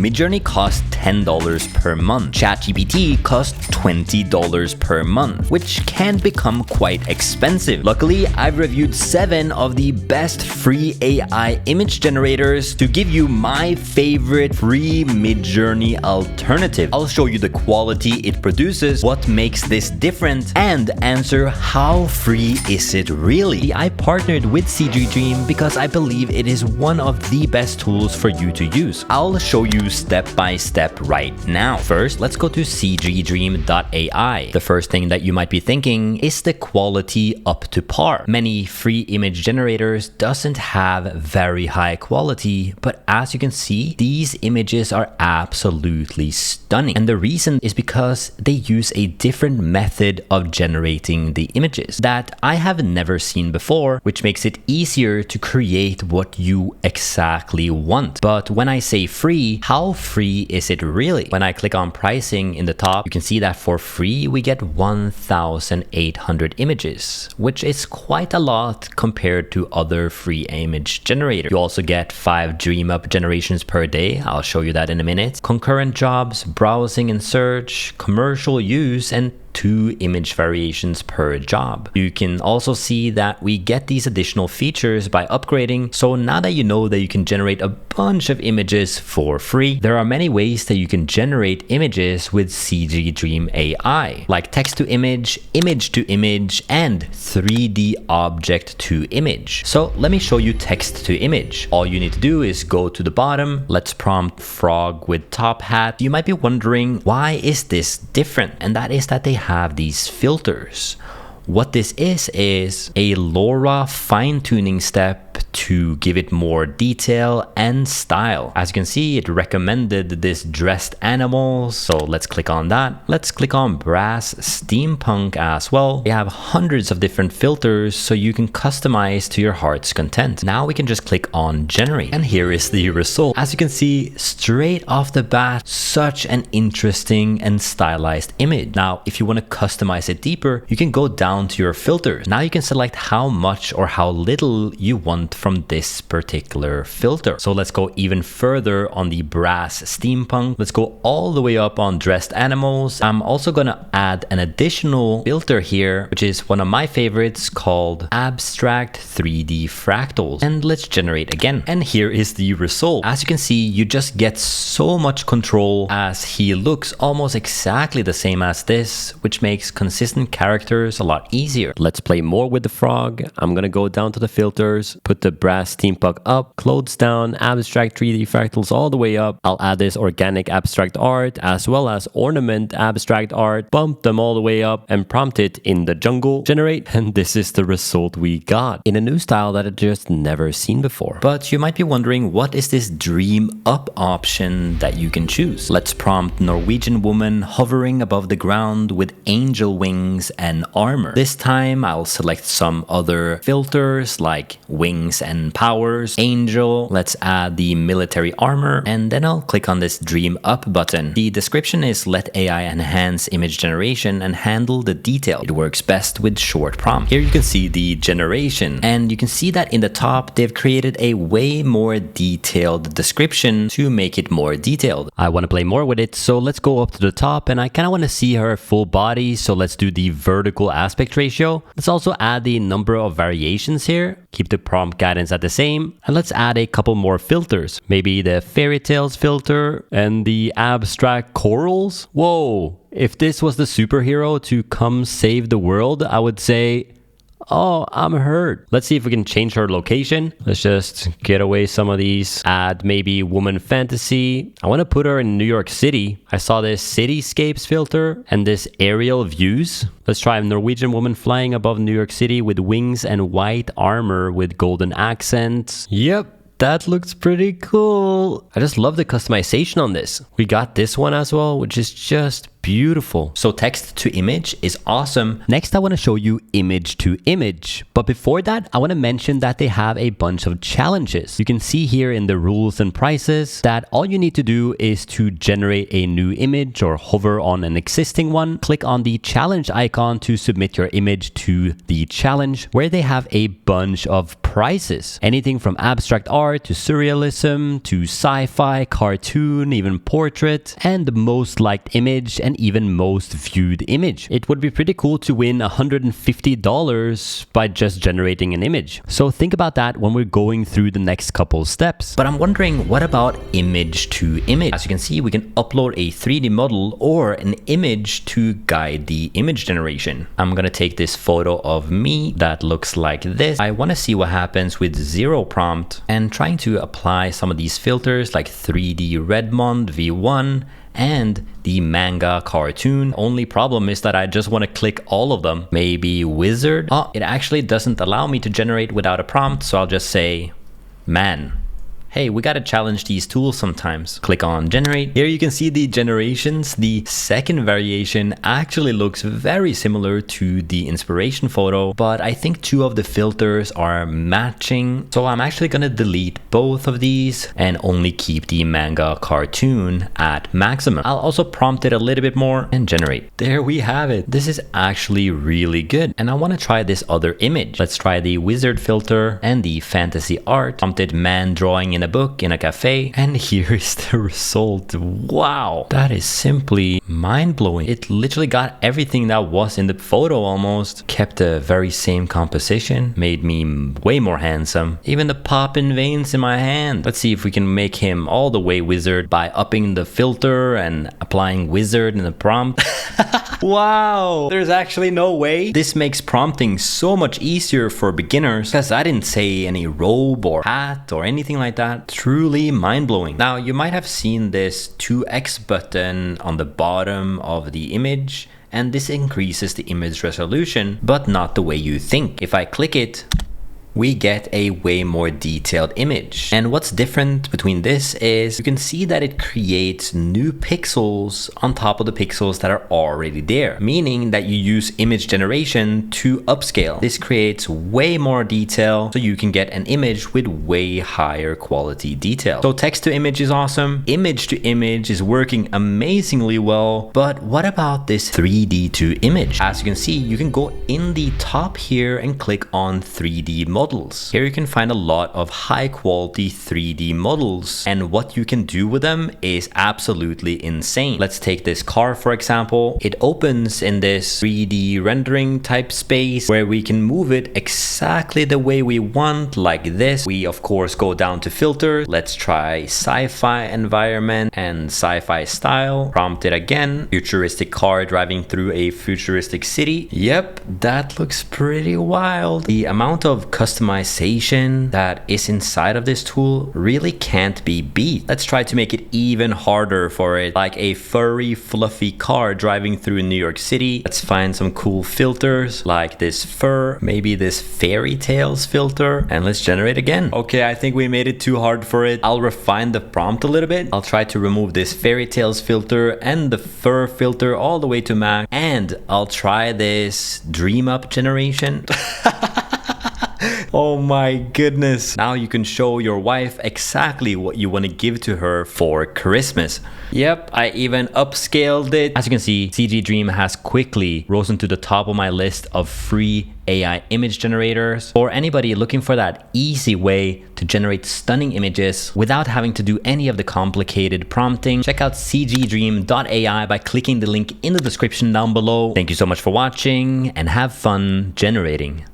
Midjourney costs $10 per month. ChatGPT costs $20 per month, which can become quite expensive. Luckily, I've reviewed 7 of the best free AI image generators to give you my favorite free Midjourney alternative. I'll show you the quality it produces, what makes this different, and answer how free is it really. I partnered with CGDream because I believe it is one of the best tools for you to use. I'll show you step by step right now. First, let's go to CGDream.ai. The first thing that you might be thinking, is the quality up to par? Many free image generators doesn't have very high quality, but as you can see, these images are absolutely stunning. And the reason is because they use a different method of generating the images that I have never seen before, which makes it easier to create what you exactly want. But when I say free, how free is it really? When I click on pricing in the top, you can see that for free, we get 1,800 images, which is quite a lot compared to other free image generators. You also get 5 DreamUp generations per day. I'll show you that in a minute. Concurrent jobs, browsing and search, commercial use, and 2 image variations per job. You can also see that we get these additional features by upgrading. So now that you know that you can generate a bunch of images for free, there are many ways that you can generate images with CGDream.ai, like text to image, image to image, and 3D object to image. So let me show you text to image. All you need to do is go to the bottom. Let's prompt frog with top hat. You might be wondering, why is this different? And that is that they have these filters. What this is a LoRa fine-tuning step to give it more detail and style. As you can see, it recommended this dressed animal, so let's click on that. Let's click on brass steampunk as well. They have hundreds of different filters, so you can customize to your heart's content. Now we can just click on generate, and here is the result. As you can see, straight off the bat, such an interesting and stylized image. Now, if you want to customize it deeper, you can go down to your filters. Now you can select how much or how little you want from this particular filter. So let's go even further on the brass steampunk. Let's go all the way up on dressed animals. I'm also gonna add an additional filter here, which is one of my favorites, called abstract 3D fractals. And let's generate again. And here is the result. As you can see, you just get so much control as he looks almost exactly the same as this, which makes consistent characters a lot easier. Let's play more with the frog. I'm gonna go down to the filters, put the brass steampunk up, clothes down, abstract 3D fractals all the way up. I'll add this organic abstract art as well as ornament abstract art, bump them all the way up and prompt it in the jungle, generate, and this is the result we got in a new style that I've just never seen before. But you might be wondering, what is this DreamUp option that you can choose? Let's prompt Norwegian woman hovering above the ground with angel wings and armor. This time I'll select some other filters like wings and powers, angel. Let's add the military armor, and then I'll click on this dream up button. The description is let AI enhance image generation and handle the detail. It works best with short prompt. Here you can see the generation, and you can see that in the top they've created a way more detailed description to make it more detailed. I want to play more with it, so let's go up to the top, and I kind of want to see her full body, so let's do the vertical aspect ratio. Let's also add the number of variations here. Keep the prompt guidance at the same, and let's add a couple more filters. Maybe the fairy tales filter and the abstract corals. Whoa, if this was the superhero to come save the world, I would say, oh, I'm hurt. Let's see if we can change her location. Let's just get away some of these. Add maybe woman fantasy. I want to put her in New York City. I saw this cityscapes filter and this aerial views. Let's try a Norwegian woman flying above New York City with wings and white armor with golden accents. Yep. That looks pretty cool. I just love the customization on this. We got this one as well, which is just beautiful. So text to image is awesome. Next, I want to show you image to image. But before that, I want to mention that they have a bunch of challenges. You can see here in the rules and prices that all you need to do is to generate a new image or hover on an existing one. Click on the challenge icon to submit your image to the challenge, where they have a bunch of prices. Anything from abstract art to surrealism to sci-fi, cartoon, even portrait, and the most liked image and even most viewed image. It would be pretty cool to win $150 by just generating an image. So think about that when we're going through the next couple steps. But I'm wondering, what about image to image? As you can see, we can upload a 3D model or an image to guide the image generation. I'm gonna take this photo of me that looks like this. I want to see what happens with zero prompt and trying to apply some of these filters like 3D Redmond V1 and the manga cartoon. Only problem is that I just want to click all of them. Maybe wizard. Oh, it actually doesn't allow me to generate without a prompt, so I'll just say man. Hey, we gotta challenge these tools sometimes. Click on generate. Here you can see the generations. The second variation actually looks very similar to the inspiration photo, but I think two of the filters are matching. So I'm actually gonna delete both of these and only keep the manga cartoon at maximum. I'll also prompt it a little bit more and generate. There we have it. This is actually really good. And I wanna try this other image. Let's try the wizard filter and the fantasy art. Prompted man drawing in a book in a cafe, and here is the result. Wow, that is simply mind-blowing. It literally got everything that was in the photo almost, kept the very same composition, made me way more handsome, even the popping veins in my hand. Let's see if we can make him all the way wizard by upping the filter and applying wizard in the prompt. Wow, there's actually no way. This makes prompting so much easier for beginners because I didn't say any robe or hat or anything like that. Truly mind-blowing. Now, you might have seen this 2x button on the bottom of the image, and this increases the image resolution, but not the way you think. If I click it, we get a way more detailed image. And what's different between this is you can see that it creates new pixels on top of the pixels that are already there, meaning that you use image generation to upscale. This creates way more detail so you can get an image with way higher quality detail. So text to image is awesome. Image to image is working amazingly well. But what about this 3D to image? As you can see, you can go in the top here and click on 3D models. Here you can find a lot of high quality 3D models, and what you can do with them is absolutely insane. Let's take this car for example. It opens in this 3D rendering type space where we can move it exactly the way we want, like this. We of course go down to filter. Let's try sci-fi environment and sci-fi style. Prompt it again. Futuristic car driving through a futuristic city. Yep, that looks pretty wild. The amount of customization that is inside of this tool really can't be beat. Let's try to make it even harder for it, like a furry fluffy car driving through New York City. Let's find some cool filters like this fur, maybe this fairy tales filter, and let's generate again. Okay, I think we made it too hard for it. I'll refine the prompt a little bit. I'll try to remove this fairy tales filter and the fur filter all the way to max, and I'll try this DreamUp generation. Oh my goodness. Now you can show your wife exactly what you want to give to her for Christmas. Yep, I even upscaled it. As you can see, CGDream has quickly risen to the top of my list of free AI image generators. For anybody looking for that easy way to generate stunning images without having to do any of the complicated prompting, check out CGDream.ai by clicking the link in the description down below. Thank you so much for watching and have fun generating.